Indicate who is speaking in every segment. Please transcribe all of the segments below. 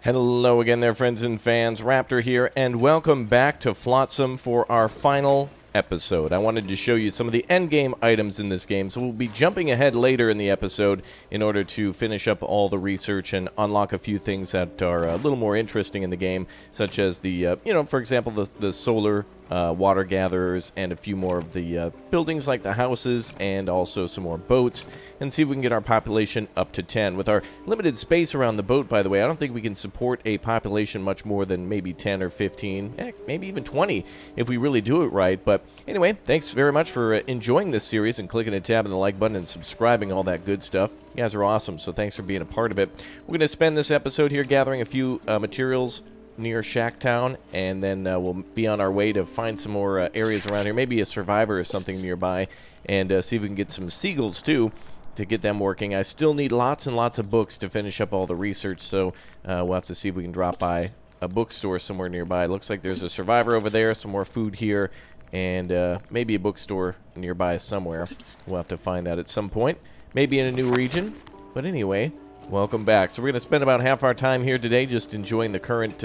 Speaker 1: Hello again there, friends and fans. Raptor here, and welcome back to Flotsam for our final episode. I wanted to show you some of the endgame items in this game, so we'll be jumping ahead later in the episode in order to finish up all the research and unlock a few things that are a little more interesting in the game, such as the, for example, the solar water gatherers and a few more of the buildings like the houses and also some more boats, and see if we can get our population up to 10. With our limited space around the boat, by the way, I don't think we can support a population much more than maybe 10 or 15, heck, maybe even 20 if we really do it right. But anyway, thanks very much for enjoying this series and clicking a tab on the like button and subscribing, all that good stuff. You guys are awesome, so thanks for being a part of it. We're going to spend this episode here gathering a few materials near Shacktown, and then we'll be on our way to find some more areas around here, maybe a survivor or something nearby, and see if we can get some seagulls too to get them working. I still need lots and lots of books to finish up all the research, so we'll have to see if we can drop by a bookstore somewhere nearby. It looks like there's a survivor over there, some more food here, and maybe a bookstore nearby somewhere. We'll have to find that at some point, maybe in a new region. But anyway, welcome back. So we're going to spend about half our time here today just enjoying the current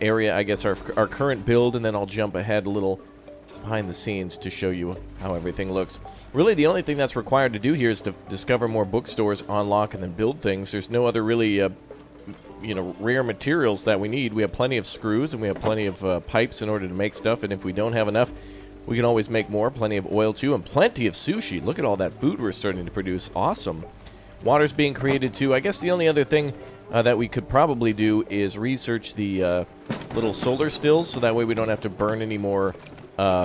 Speaker 1: area, I guess our current build, and then I'll jump ahead a little behind the scenes to show you how everything looks. Really, the only thing that's required to do here is to discover more bookstores, unlock, and then build things. There's no other really, rare materials that we need. We have plenty of screws, and we have plenty of pipes in order to make stuff, and if we don't have enough, we can always make more. Plenty of oil, too, and plenty of sushi. Look at all that food we're starting to produce. Awesome. Water's being created, too. I guess the only other thing that we could probably do is research the little solar stills, so that way we don't have to burn any more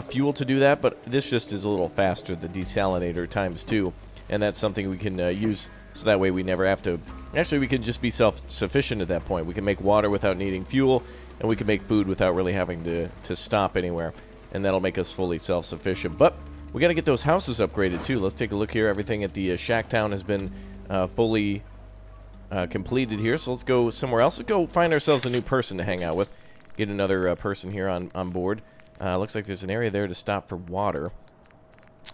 Speaker 1: fuel to do that, but this just is a little faster, the desalinator ×2, and that's something we can use, so that way we never have to... Actually, we can just be self-sufficient at that point. We can make water without needing fuel, and we can make food without really having to stop anywhere, and that'll make us fully self-sufficient. But we got to get those houses upgraded, too. Let's take a look here. Everything at the Shacktown has been fully completed here, so let's go somewhere else. Let's go find ourselves a new person to hang out with. Get another person here on board. Looks like there's an area there to stop for water.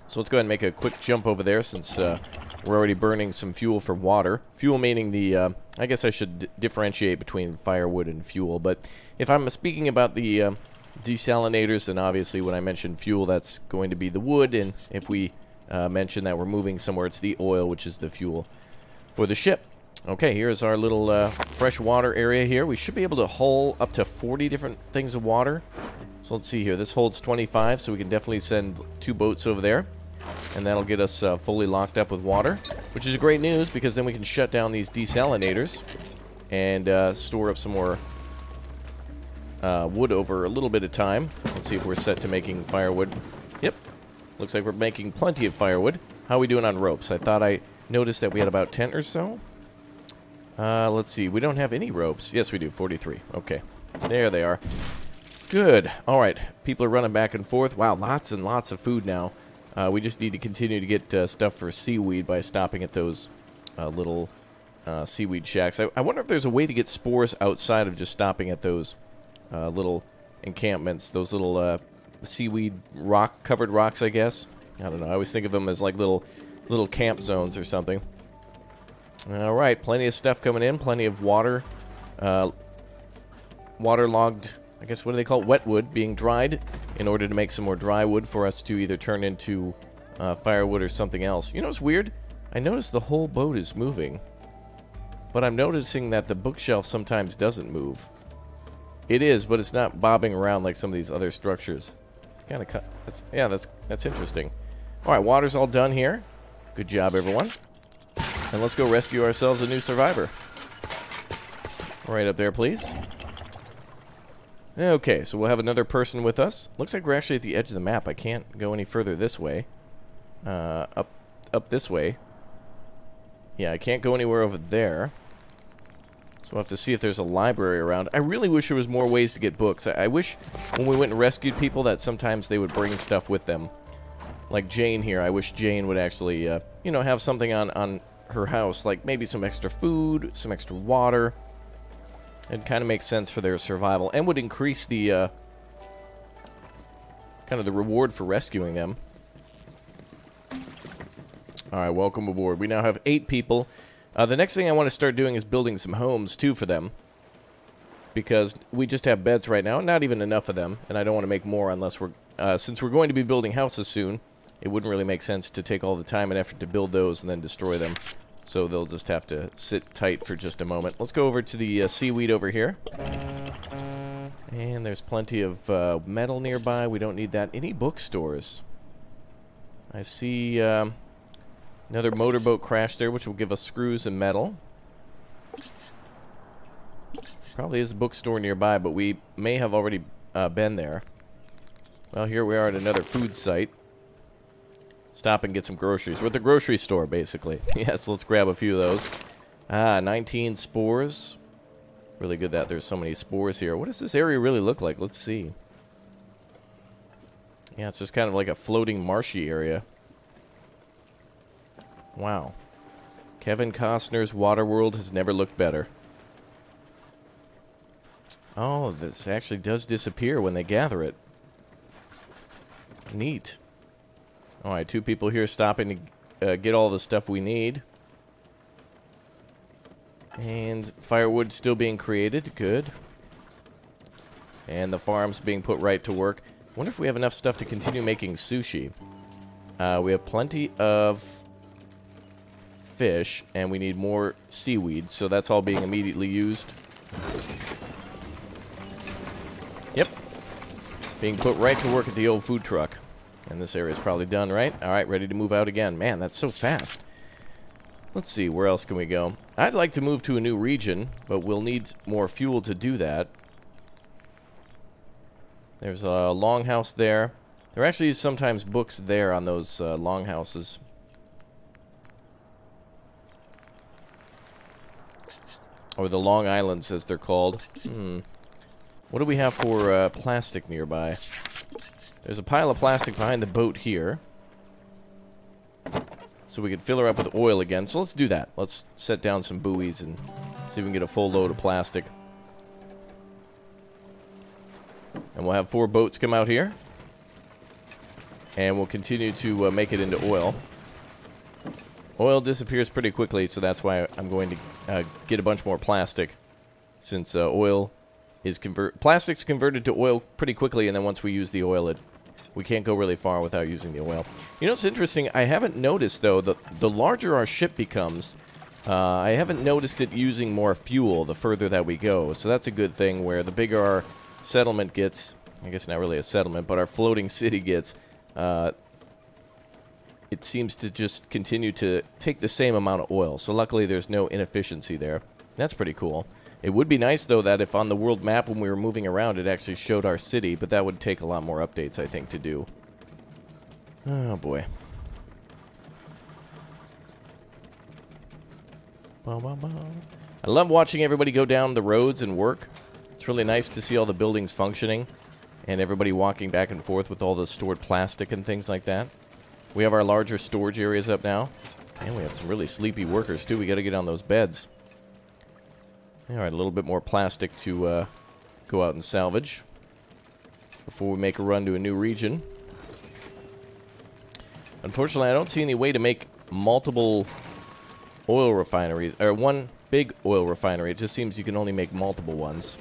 Speaker 1: So let's go ahead and make a quick jump over there, since we're already burning some fuel for water. Fuel meaning the, I guess I should differentiate between firewood and fuel, but if I'm speaking about the desalinators, then obviously when I mention fuel, that's going to be the wood, and if we mention that we're moving somewhere, it's the oil, which is the fuel for the ship. Okay, here's our little fresh water area here. We should be able to haul up to 40 different things of water. So let's see here. This holds 25, so we can definitely send 2 boats over there. And that'll get us fully locked up with water, which is great news, because then we can shut down these desalinators and store up some more wood over a little bit of time. Let's see if we're set to making firewood. Yep. Looks like we're making plenty of firewood. How are we doing on ropes? I thought I noticed that we had about 10 or so. Let's see. We don't have any ropes. Yes, we do. 43. Okay. There they are. Good. All right. People are running back and forth. Wow, lots and lots of food now. We just need to continue to get stuff for seaweed by stopping at those little seaweed shacks. I wonder if there's a way to get spores outside of just stopping at those little encampments, those little seaweed covered rocks, I guess. I don't know. I always think of them as like little camp zones or something. All right, plenty of stuff coming in, plenty of water, waterlogged, I guess, what do they call it? Wet wood being dried in order to make some more dry wood for us to either turn into firewood or something else. You know what's weird? I noticed the whole boat is moving, but I'm noticing that the bookshelf sometimes doesn't move. It is, but it's not bobbing around like some of these other structures. It's kind of that's interesting. All right, water's all done here. Good job, everyone. And let's go rescue ourselves a new survivor. Right up there, please. Okay, so we'll have another person with us. Looks like we're actually at the edge of the map. I can't go any further this way. Up this way. Yeah, I can't go anywhere over there. So we'll have to see if there's a library around. I really wish there was more ways to get books. I wish when we went and rescued people that sometimes they would bring stuff with them. Like Jane here. I wish Jane would actually, have something on her house, like maybe some extra food, some extra water. It kind of makes sense for their survival and would increase the kind of the reward for rescuing them. Alright, welcome aboard. We now have 8 people. The next thing I want to start doing is building some homes, too, for them. because we just have beds right now, not even enough of them, and I don't want to make more unless we're, since we're going to be building houses soon, it wouldn't really make sense to take all the time and effort to build those and then destroy them. So they'll just have to sit tight for just a moment. Let's go over to the seaweed over here. And there's plenty of metal nearby. We don't need that. Any bookstores? I see another motorboat crash there, which will give us screws and metal. Probably is a bookstore nearby, but we may have already been there. Well, here we are at another food site. Stop and get some groceries. We're at the grocery store, basically. Yes, let's grab a few of those. 19 spores. Really good that there's so many spores here. What does this area really look like? Let's see. Yeah, it's just kind of like a floating marshy area. Wow. Kevin Costner's Waterworld has never looked better. Oh, this actually does disappear when they gather it. Neat. Alright, 2 people here stopping to get all the stuff we need. And firewood still being created. Good. And the farm's being put right to work. Wonder if we have enough stuff to continue making sushi. We have plenty of fish, and we need more seaweed, so that's all being immediately used. Yep. Being put right to work at the old food truck. And this area is probably done, right? Alright, ready to move out again. Man, that's so fast. Let's see, where else can we go? I'd like to move to a new region, but we'll need more fuel to do that. There's a longhouse there. There actually is sometimes books there on those longhouses. Or the Long Islands, as they're called. What do we have for plastic nearby? There's a pile of plastic behind the boat here. So we could fill her up with oil again. So let's do that. Let's set down some buoys and see if we can get a full load of plastic. And we'll have 4 boats come out here. And we'll continue to make it into oil. Oil disappears pretty quickly, so that's why I'm going to get a bunch more plastic. Since oil is plastic's converted to oil pretty quickly, and then once we use the oil, we can't go really far without using the oil. You know, it's interesting. I haven't noticed, though, the larger our ship becomes, I haven't noticed it using more fuel the further that we go. So that's a good thing, where the bigger our settlement gets, I guess not really a settlement, but our floating city gets, it seems to just continue to take the same amount of oil. So luckily there's no inefficiency there. That's pretty cool. It would be nice, though, that if on the world map when we were moving around it actually showed our city, but that would take a lot more updates, I think, to do. Oh, boy. I love watching everybody go down the roads and work. It's really nice to see all the buildings functioning and everybody walking back and forth with all the stored plastic and things like that. We have our larger storage areas up now. And we have some really sleepy workers, too. We got to get on those beds. Alright, a little bit more plastic to go out and salvage before we make a run to a new region. Unfortunately, I don't see any way to make multiple oil refineries, or one big oil refinery. It just seems you can only make multiple ones.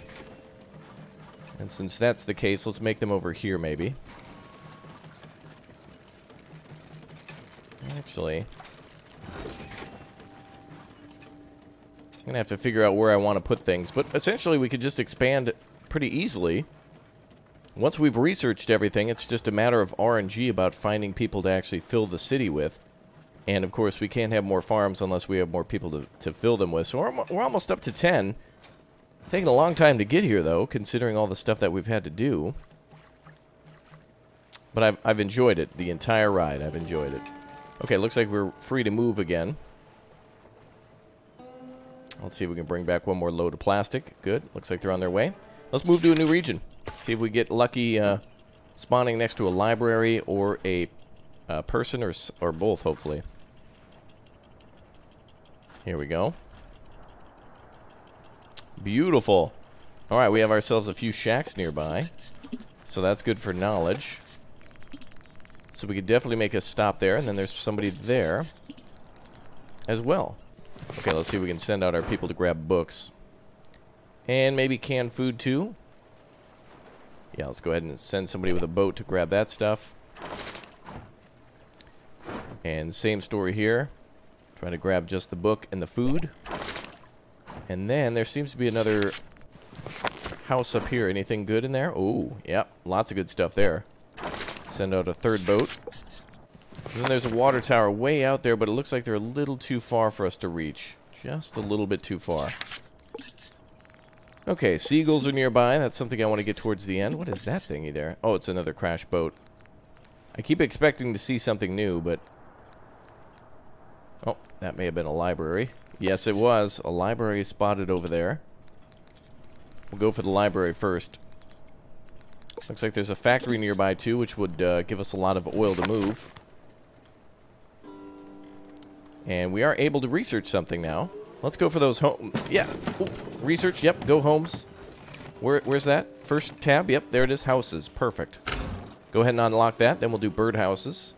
Speaker 1: And since that's the case, let's make them over here, maybe. Actually, I'm going to have to figure out where I want to put things. But essentially, we could just expand pretty easily. Once we've researched everything, it's just a matter of RNG about finding people to actually fill the city with. And, of course, we can't have more farms unless we have more people to fill them with. So we're almost up to 10. It's taken a long time to get here, though, considering all the stuff that we've had to do. But I've enjoyed it. The entire ride, I've enjoyed it. Okay, looks like we're free to move again. Let's see if we can bring back one more load of plastic. Good. Looks like they're on their way. Let's move to a new region. See if we get lucky spawning next to a library or a person or both, hopefully. Here we go. Beautiful. Alright, we have ourselves a few shacks nearby. So that's good for knowledge. So we could definitely make a stop there, and then there's somebody there as well. Okay, let's see if we can send out our people to grab books. And maybe canned food too. Yeah, let's go ahead and send somebody with a boat to grab that stuff. And same story here. Trying to grab just the book and the food. And then there seems to be another house up here. Anything good in there? Oh, yep. Lots of good stuff there. Send out a third boat. And then there's a water tower way out there, but it looks like they're a little too far for us to reach. Just a little bit too far. Okay, seagulls are nearby. That's something I want to get towards the end. What is that thingy there? Oh, it's another crash boat. I keep expecting to see something new, but... Oh, that may have been a library. Yes, it was. A library spotted over there. We'll go for the library first. Looks like there's a factory nearby, too, which would give us a lot of oil to move. And we are able to research something now. Let's go for those home... Yeah. Ooh, research. Yep. Go homes. Where's that? First tab. Yep. There it is. Houses. Perfect. Go ahead and unlock that. Then we'll do birdhouses.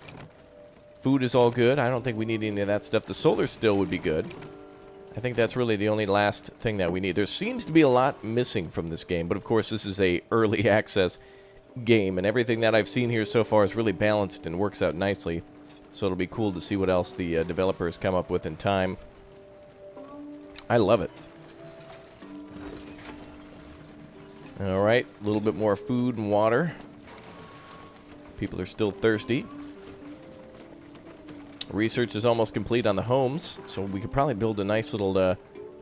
Speaker 1: Food is all good. I don't think we need any of that stuff. The solar still would be good. I think that's really the only last thing that we need. There seems to be a lot missing from this game. But, of course, this is a early access game. And everything that I've seen here so far is really balanced and works out nicely. So it'll be cool to see what else the developers come up with in time. I love it. Alright, a little bit more food and water. People are still thirsty. Research is almost complete on the homes, so we could probably build a nice little...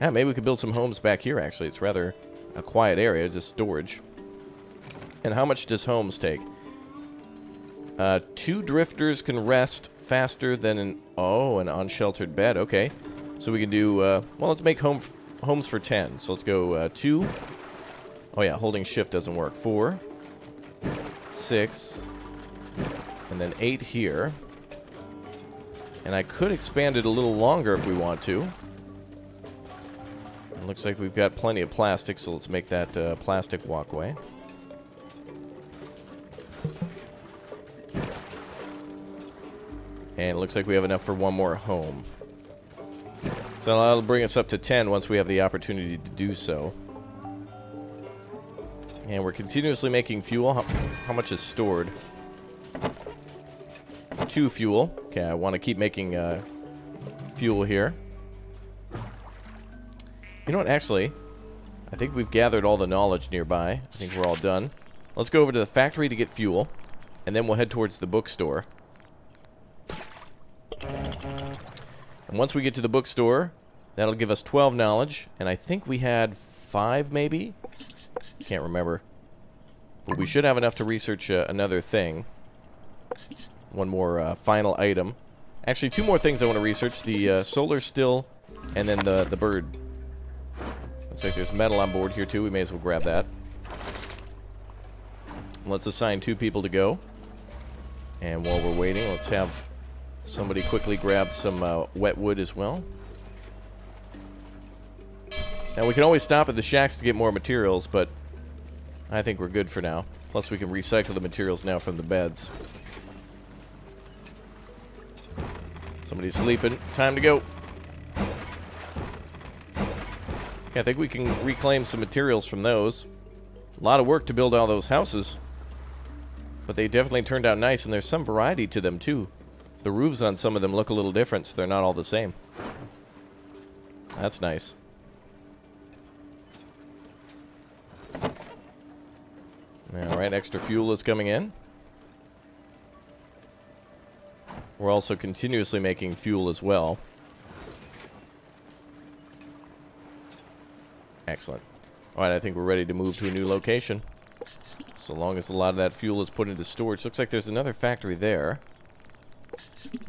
Speaker 1: yeah, maybe we could build some homes back here, actually. It's rather a quiet area, just storage. And how much does homes take? 2 drifters can rest faster than an unsheltered bed. Okay, so we can do well, let's make homes for 10. So let's go 2. Oh yeah, holding shift doesn't work. 4, 6, and then 8 here. And I could expand it a little longer if we want to. It looks like we've got plenty of plastic, so let's make that plastic walkway. And it looks like we have enough for one more home. So that'll bring us up to 10 once we have the opportunity to do so. And we're continuously making fuel. How much is stored? 2 fuel. Okay, I want to keep making fuel here. You know what, actually, I think we've gathered all the knowledge nearby. I think we're all done. Let's go over to the factory to get fuel. And then we'll head towards the bookstore. And once we get to the bookstore, that'll give us 12 knowledge. And I think we had 5, maybe? Can't remember. But we should have enough to research another thing. One more final item. Actually, 2 more things I want to research. The solar still, and then the bird. Looks like there's metal on board here, too. We may as well grab that. Let's assign 2 people to go. And while we're waiting, let's have... somebody quickly grab some wet wood as well. Now, we can always stop at the shacks to get more materials, but I think we're good for now. Plus, we can recycle the materials now from the beds. Somebody's sleeping. Time to go. Okay, I think we can reclaim some materials from those. A lot of work to build all those houses. But they definitely turned out nice, and there's some variety to them, too. The roofs on some of them look a little different, so they're not all the same. That's nice. Alright, extra fuel is coming in. We're also continuously making fuel as well. Excellent. Alright, I think we're ready to move to a new location. So long as a lot of that fuel is put into storage. Looks like there's another factory there.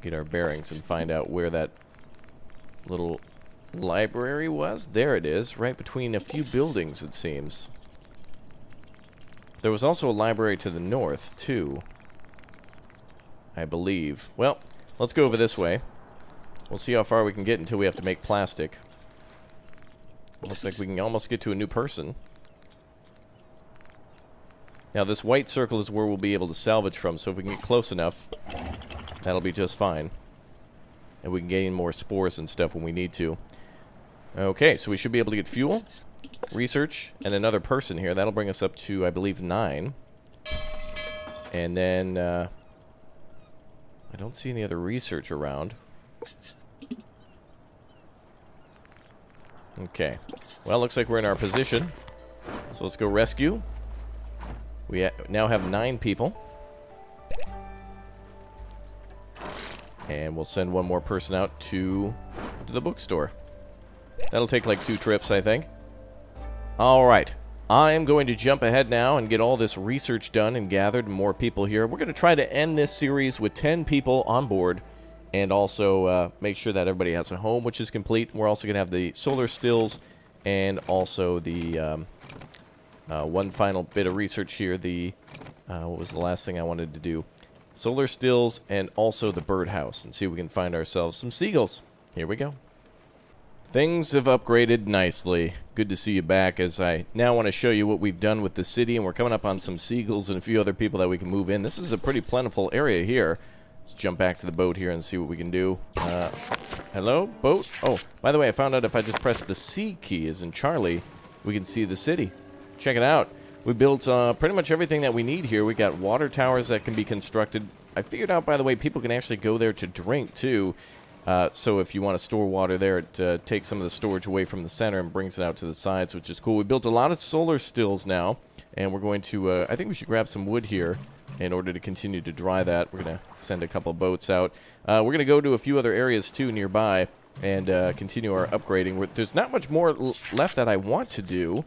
Speaker 1: Get our bearings and find out where that little library was. There it is, right between a few buildings, it seems. There was also a library to the north, too, I believe. Well, let's go over this way. We'll see how far we can get until we have to make plastic. Looks like we can almost get to a new person. Now, this white circle is where we'll be able to salvage from, so if we can get close enough, that'll be just fine. And we can gain more spores and stuff when we need to. Okay, so we should be able to get fuel. research and another person here. That'll bring us up to, I believe, 9. And then, I don't see any other research around. Okay. Well, looks like we're in our position. So let's go rescue. We now have 9 people. And we'll send one more person out to the bookstore. That'll take like 2 trips, I think. Alright. I am going to jump ahead now and get all this research done and gathered, and more people here. We're going to try to end this series with 10 people on board. And also make sure that everybody has a home, which is complete. We're also going to have the solar stills and also the one final bit of research here. The what was the last thing I wanted to do? Solar stills and also the birdhouse, and see if we can find ourselves some seagulls. Here we go. Things have upgraded nicely. Good to see you back, as I now want to show you what we've done with the city, and we're coming up on some seagulls and a few other people that we can move in. This is a pretty plentiful area here. Let's jump back to the boat here and see what we can do. Hello, boat? Oh, by the way, I found out if I just press the C key, as in Charlie, we can see the city. Check it out. We built pretty much everything that we need here. We got water towers that can be constructed. I figured out, by the way, people can actually go there to drink, too. So if you want to store water there, it takes some of the storage away from the center and brings it out to the sides, which is cool. We built a lot of solar stills now, and we're going to, I think we should grab some wood here in order to continue to dry that. We're going to send a couple boats out. We're going to go to a few other areas, too, nearby, and continue our upgrading. There's not much more left that I want to do.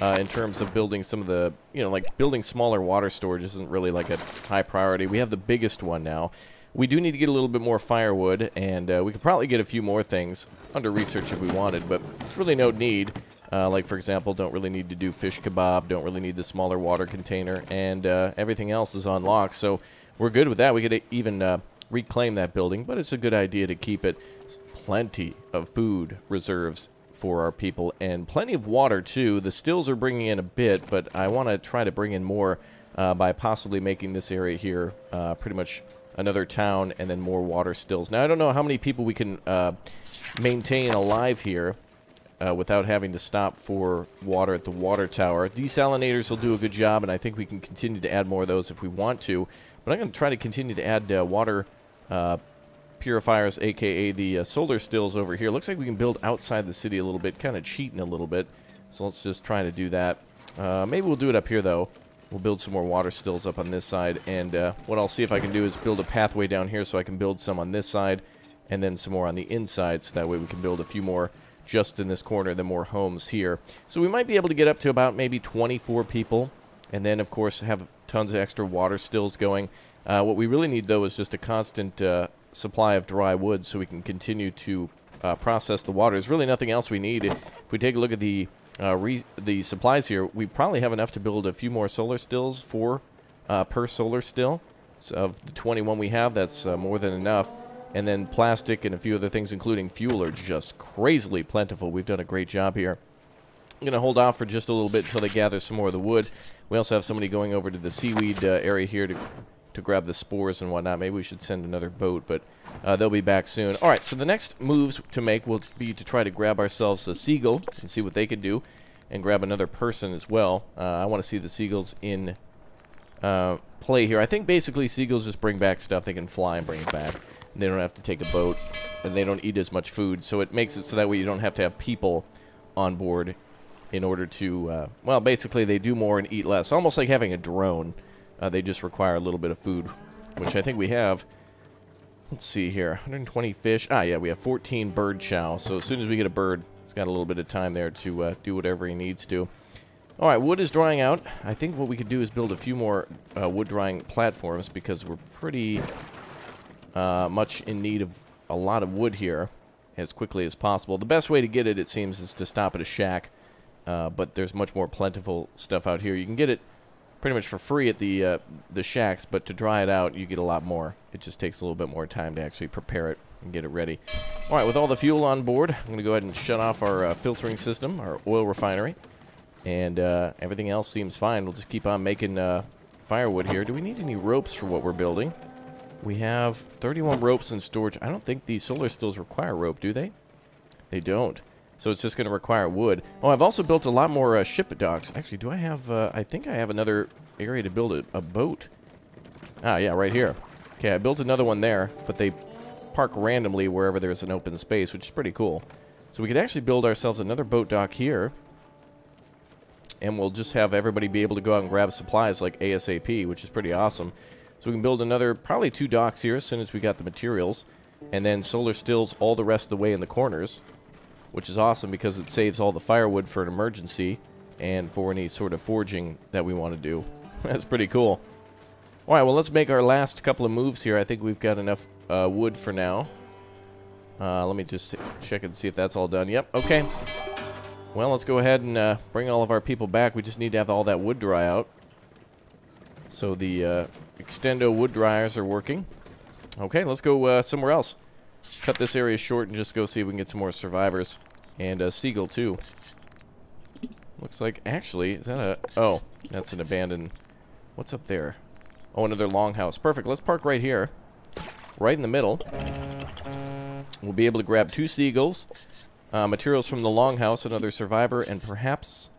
Speaker 1: In terms of building some of the, like building smaller water storage isn't really like a high priority. We have the biggest one now. We do need to get a little bit more firewood, and we could probably get a few more things under research if we wanted, but there's really no need. Like, for example, don't really need to do fish kebab, don't really need the smaller water container, and everything else is on lock, so we're good with that. We could even reclaim that building, but it's a good idea to keep it. Plenty of food reserves for our people, and plenty of water too. The stills are bringing in a bit, but I want to try to bring in more by possibly making this area here pretty much another town, and then more water stills. Now, I don't know how many people we can maintain alive here without having to stop for water at the water tower. Desalinators will do a good job, and I think we can continue to add more of those if we want to, but I'm going to try to continue to add water purifiers, aka the solar stills over here. Looks like we can build outside the city a little bit, kind of cheating a little bit. So let's just try to do that. Maybe we'll do it up here though. We'll build some more water stills up on this side, and what I'll see if I can do is build a pathway down here so I can build some on this side and then some more on the inside, so that way we can build a few more just in this corner, then more homes here. So we might be able to get up to about maybe 24 people, and then of course have tons of extra water stills going. What we really need though is just a constant supply of dry wood so we can continue to process the water. There's really nothing else we need. If we take a look at the supplies here, we probably have enough to build a few more solar stills, 4 per solar still. So of the 21 we have, that's more than enough. And then plastic and a few other things, including fuel, are just crazily plentiful. We've done a great job here. I'm going to hold off for just a little bit until they gather some more of the wood. We also have somebody going over to the seaweed area here to grab the spores and whatnot. Maybe we should send another boat, but they'll be back soon. Alright, so the next moves to make will be to try to grab ourselves a seagull and see what they can do, and grab another person as well. I want to see the seagulls in play here. I think basically seagulls just bring back stuff. They can fly and bring it back. And they don't have to take a boat, and they don't eat as much food, so it makes it so that way you don't have to have people on board in order to, well, basically they do more and eat less. Almost like having a drone. They just require a little bit of food, which I think we have. Let's see here. 120 fish. Ah, yeah, we have 14 bird chow. So as soon as we get a bird, he's got a little bit of time there to do whatever he needs to. All right, wood is drying out. I think what we could do is build a few more wood drying platforms, because we're pretty much in need of a lot of wood here as quickly as possible. The best way to get it, it seems, is to stop at a shack. But there's much more plentiful stuff out here. You can get it pretty much for free at the shacks, but to dry it out, you get a lot more. It just takes a little bit more time to actually prepare it and get it ready. All right, with all the fuel on board, I'm going to go ahead and shut off our filtering system, our oil refinery, and everything else seems fine. We'll just keep on making firewood here. Do we need any ropes for what we're building? We have 31 ropes in storage. I don't think these solar stills require rope, do they? They don't. So it's just going to require wood. Oh, I've also built a lot more ship docks. Actually, do I have... I think I have another area to build a boat. Ah, yeah, right here. Okay, I built another one there, but they park randomly wherever there's an open space, which is pretty cool. So we could actually build ourselves another boat dock here. And we'll just have everybody be able to go out and grab supplies like ASAP, which is pretty awesome. So we can build another, probably 2 docks here as soon as we got the materials. And then solar stills all the rest of the way in the corners, which is awesome because it saves all the firewood for an emergency and for any sort of forging that we want to do. That's pretty cool. All right, well, let's make our last couple of moves here. I think we've got enough wood for now. Let me just check and see if that's all done. Yep, okay. Well, let's go ahead and bring all of our people back. We just need to have all that wood dry out. So the extendo wood dryers are working. Okay, let's go somewhere else. Cut this area short and just go see if we can get some more survivors. And a seagull, too. Looks like, actually, is that a... Oh, that's an abandoned... What's up there? Oh, another longhouse. Perfect, let's park right here. Right in the middle. We'll be able to grab 2 seagulls. Materials from the longhouse, another survivor, and perhaps...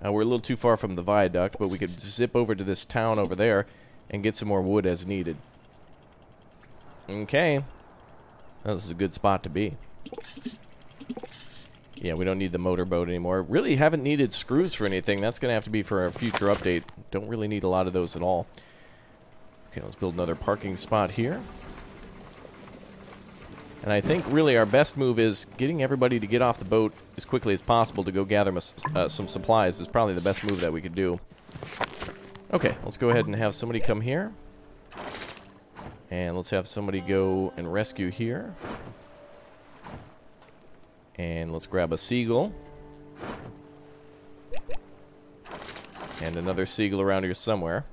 Speaker 1: we're a little too far from the viaduct, but we could zip over to this town over there and get some more wood as needed. Okay. Well, this is a good spot to be. Yeah, we don't need the motorboat anymore. Really haven't needed screws for anything. That's going to have to be for a future update. Don't really need a lot of those at all. Okay, let's build another parking spot here. And I think really our best move is getting everybody to get off the boat as quickly as possible to go gather some supplies is probably the best move that we could do. Okay, let's go ahead and have somebody come here. And let's have somebody go and rescue here. And let's grab a seagull. And another seagull around here somewhere.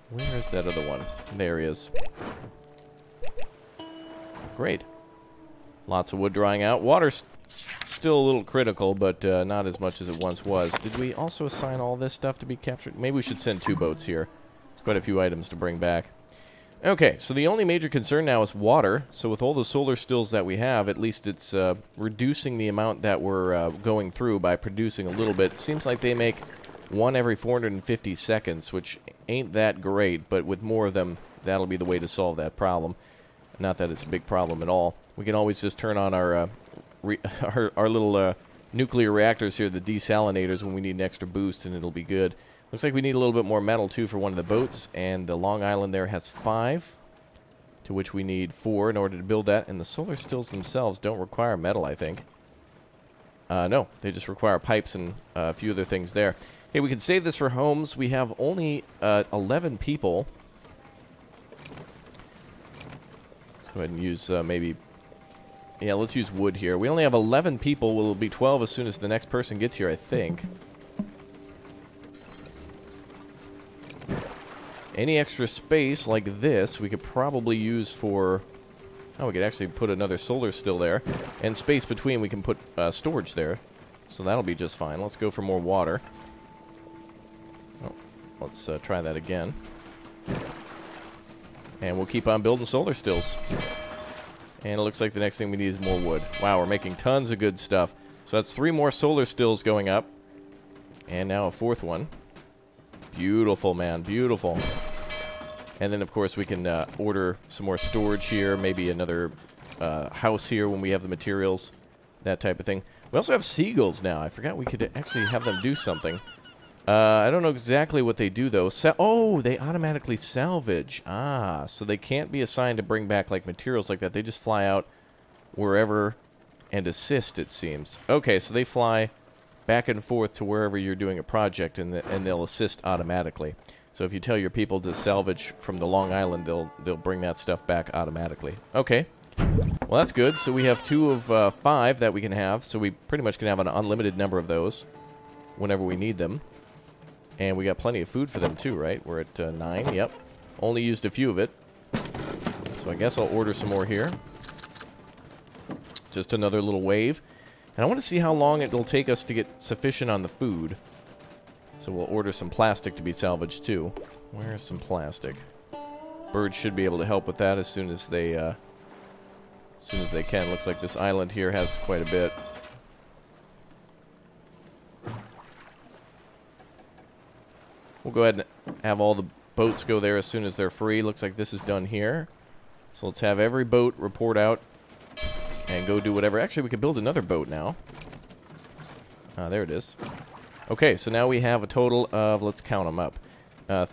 Speaker 1: Where's that other one? There he is. Great. Lots of wood drying out. Water's still a little critical, but not as much as it once was. Did we also assign all this stuff to be captured? Maybe we should send 2 boats here. There's quite a few items to bring back. Okay, so the only major concern now is water. So with all the solar stills that we have, at least it's reducing the amount that we're going through by producing a little bit. It seems like they make 1 every 450 seconds, which ain't that great, but with more of them, that'll be the way to solve that problem. Not that it's a big problem at all. We can always just turn on our little nuclear reactors here, the desalinators, when we need an extra boost, and it'll be good. Looks like we need a little bit more metal, too, for one of the boats, and the Long Island there has 5, to which we need 4 in order to build that, and the solar stills themselves don't require metal, I think. No, they just require pipes and a few other things there. Okay, we can save this for homes. We have only 11 people. Go ahead and use maybe... Yeah, let's use wood here. We only have 11 people. We'll be 12 as soon as the next person gets here, I think. Any extra space like this, we could probably use for... Oh, we could actually put another solar still there. And space between, we can put storage there. So that'll be just fine. Let's go for more water. Oh, let's try that again. And we'll keep on building solar stills. And it looks like the next thing we need is more wood. Wow, we're making tons of good stuff. So that's 3 more solar stills going up. And now a 4th one. Beautiful, man. Beautiful. And then, of course, we can order some more storage here. Maybe another house here when we have the materials. That type of thing. We also have seagulls now. I forgot we could actually have them do something. I don't know exactly what they do, though. Oh, they automatically salvage. Ah, so they can't be assigned to bring back, like, materials like that. They just fly out wherever and assist, it seems. Okay, so they fly back and forth to wherever you're doing a project, and they'll assist automatically. So if you tell your people to salvage from the Long Island, they'll bring that stuff back automatically. Okay. Well, that's good. So we have 2 of 5 that we can have, so we pretty much can have an unlimited number of those whenever we need them. And we got plenty of food for them too, right? We're at 9, yep. Only used a few of it. So I guess I'll order some more here. Just another little wave. And I want to see how long it'll take us to get sufficient on the food. So we'll order some plastic to be salvaged too. Where's some plastic? Birds should be able to help with that as soon as they as soon as they can. Looks like this island here has quite a bit. We'll go ahead and have all the boats go there as soon as they're free. Looks like this is done here. So let's have every boat report out and go do whatever. Actually, we could build another boat now. There it is. Okay, so now we have a total of, let's count them up,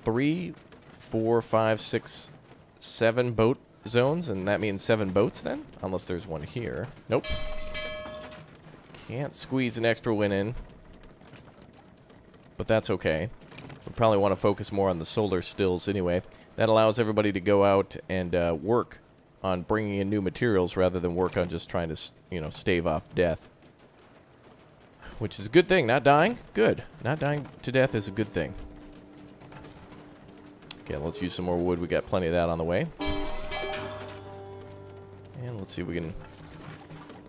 Speaker 1: 3, 4, 5, 6, 7 boat zones, and that means 7 boats then? Unless there's one here. Nope. Can't squeeze an extra win in. But that's okay. We probably want to focus more on the solar stills anyway. That allows everybody to go out and work on bringing in new materials rather than work on just trying to, you know, stave off death. Which is a good thing. Not dying? Good. Not dying to death is a good thing. Okay, let's use some more wood. We got plenty of that on the way. And let's see if we can...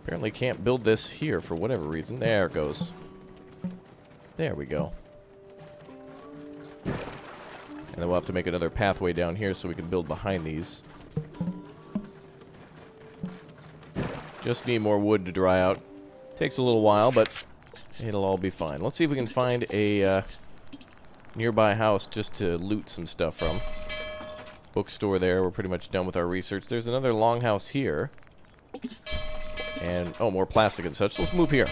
Speaker 1: Apparently can't build this here for whatever reason. There it goes. There we go. And then we'll have to make another pathway down here so we can build behind these. Just need more wood to dry out. Takes a little while, but it'll all be fine. Let's see if we can find a nearby house just to loot some stuff from. Bookstore there. We're pretty much done with our research. There's another longhouse here. And, oh, more plastic and such. Let's move here.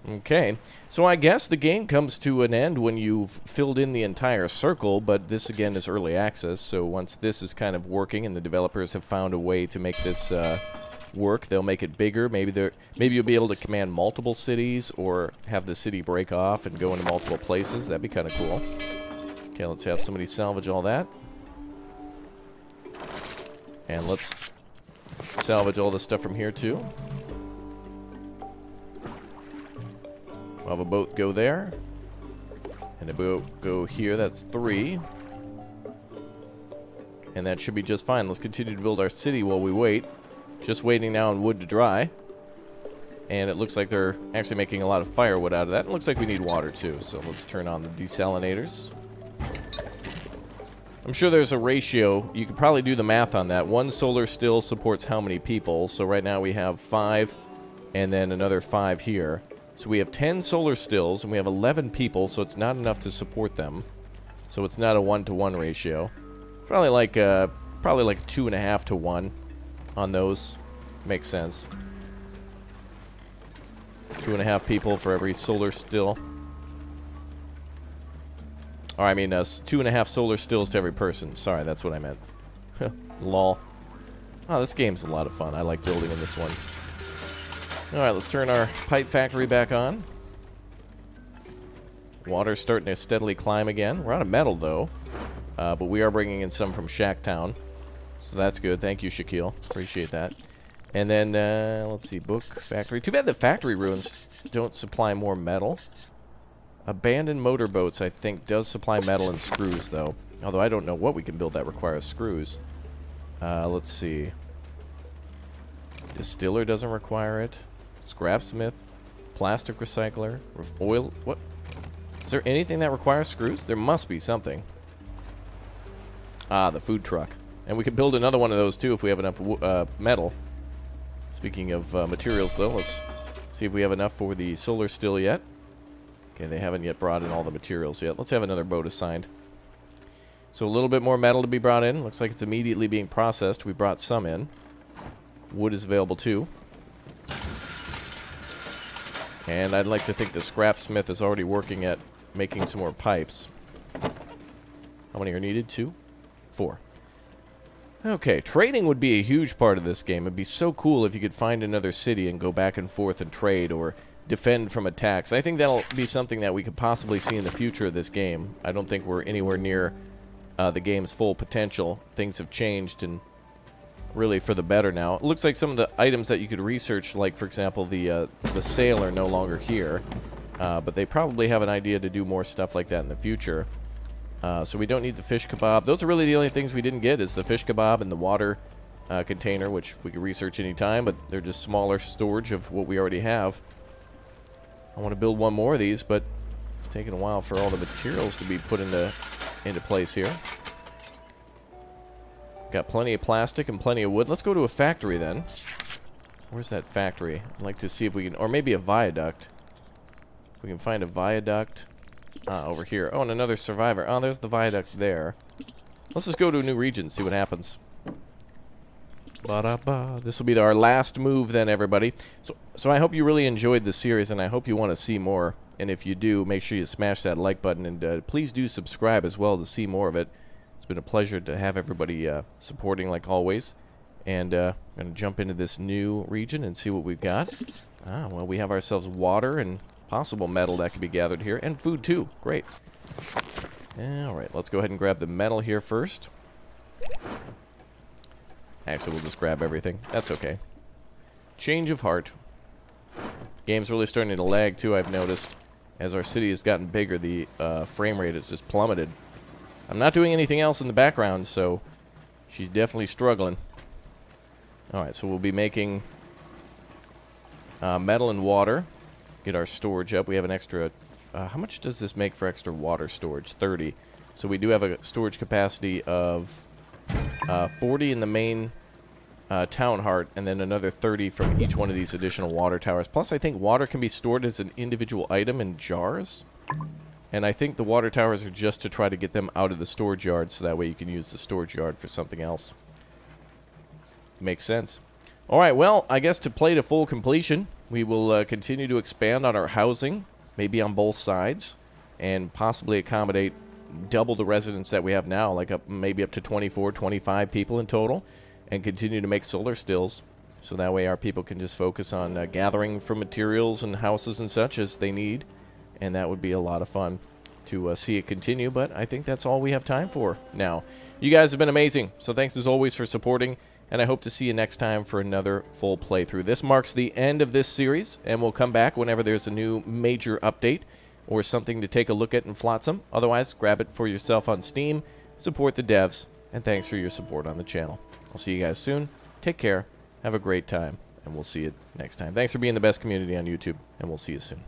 Speaker 1: Okay, so I guess the game comes to an end when you've filled in the entire circle, but this again is early access, so once this is kind of working and the developers have found a way to make this work, they'll make it bigger. Maybe you'll be able to command multiple cities or have the city break off and go into multiple places. That'd be kind of cool. Okay, let's have somebody salvage all that. And let's salvage all this stuff from here too. We'll have a boat go there. And a boat go here. That's 3. And that should be just fine. Let's continue to build our city while we wait. Just waiting now on wood to dry. And it looks like they're actually making a lot of firewood out of that. It looks like we need water too. So let's turn on the desalinators. I'm sure there's a ratio. You could probably do the math on that. 1 solar still supports how many people? So right now we have 5 and then another 5 here. So we have 10 solar stills, and we have 11 people, so it's not enough to support them. So it's not a 1-to-1 ratio. Probably like 2.5 to 1 on those. Makes sense. 2.5 people for every solar still. Or I mean, 2.5 solar stills to every person. Sorry, that's what I meant. Lol. Oh, this game's a lot of fun. I like building in this one. Alright, let's turn our pipe factory back on. Water's starting to steadily climb again. We're out of metal, though. But we are bringing in some from Shacktown. So that's good. Thank you, Shaquille. Appreciate that. And then, let's see, book factory. Too bad the factory ruins don't supply more metal. Abandoned motorboats, I think, does supply metal and screws, though. Although I don't know what we can build that requires screws. Let's see. Distiller doesn't require it. Scrapsmith, plastic recycler, oil. What? Is there anything that requires screws? There must be something. Ah, the food truck. And we could build another one of those too if we have enough metal. Speaking of materials, though, let's see if we have enough for the solar still yet. Okay, they haven't yet brought in all the materials yet. Let's have another boat assigned. So a little bit more metal to be brought in. Looks like it's immediately being processed. We brought some in. Wood is available too. And I'd like to think the scrapsmith is already working at making some more pipes. How many are needed? 2? 4. Okay, trading would be a huge part of this game. It'd be so cool if you could find another city and go back and forth and trade or defend from attacks. I think that'll be something that we could possibly see in the future of this game. I don't think we're anywhere near the game's full potential. Things have changed and really for the better now. It looks like some of the items that you could research, like for example the sail, are no longer here, but they probably have an idea to do more stuff like that in the future. So we don't need the fish kebab. Those are really the only things we didn't get, is the fish kebab and the water container, which we could research anytime, but they're just smaller storage of what we already have. I want to build one more of these, but it's taking a while for all the materials to be put into place here. Got plenty of plastic and plenty of wood. Let's go to a factory then. Where's that factory? I'd like to see if we can... Or maybe a viaduct. We can find a viaduct. Over here. Oh, and another survivor. Oh, there's the viaduct there. Let's just go to a new region, see what happens. Ba-da-ba. This will be our last move then, everybody. So I hope you really enjoyed this series, and I hope you want to see more. And if you do, make sure you smash that like button, and please do subscribe as well to see more of it. It's been a pleasure to have everybody supporting like always. And I'm going to jump into this new region and see what we've got. Well, we have ourselves water and possible metal that could be gathered here. And food, too. Great. Alright, let's go ahead and grab the metal here first. Actually, we'll just grab everything. That's okay. Change of heart. Game's really starting to lag, too, I've noticed. As our city has gotten bigger, the frame rate has just plummeted. I'm not doing anything else in the background, so she's definitely struggling. Alright, so we'll be making metal and water. Get our storage up. We have an extra... how much does this make for extra water storage? 30. So we do have a storage capacity of 40 in the main town heart, and then another 30 from each one of these additional water towers. Plus, I think water can be stored as an individual item in jars. And I think the water towers are just to try to get them out of the storage yard, so that way you can use the storage yard for something else. Makes sense. Alright, well, I guess to play to full completion, we will continue to expand on our housing, maybe on both sides, and possibly accommodate double the residents that we have now, like maybe up to 24, 25 people in total, and continue to make solar stills, so that way our people can just focus on gathering for materials and houses and such as they need. And that would be a lot of fun to see it continue, but I think that's all we have time for now. You guys have been amazing, so thanks as always for supporting, and I hope to see you next time for another full playthrough. This marks the end of this series, and we'll come back whenever there's a new major update or something to take a look at in Flotsam. Otherwise, grab it for yourself on Steam, support the devs, and thanks for your support on the channel. I'll see you guys soon. Take care, have a great time, and we'll see you next time. Thanks for being the best community on YouTube, and we'll see you soon.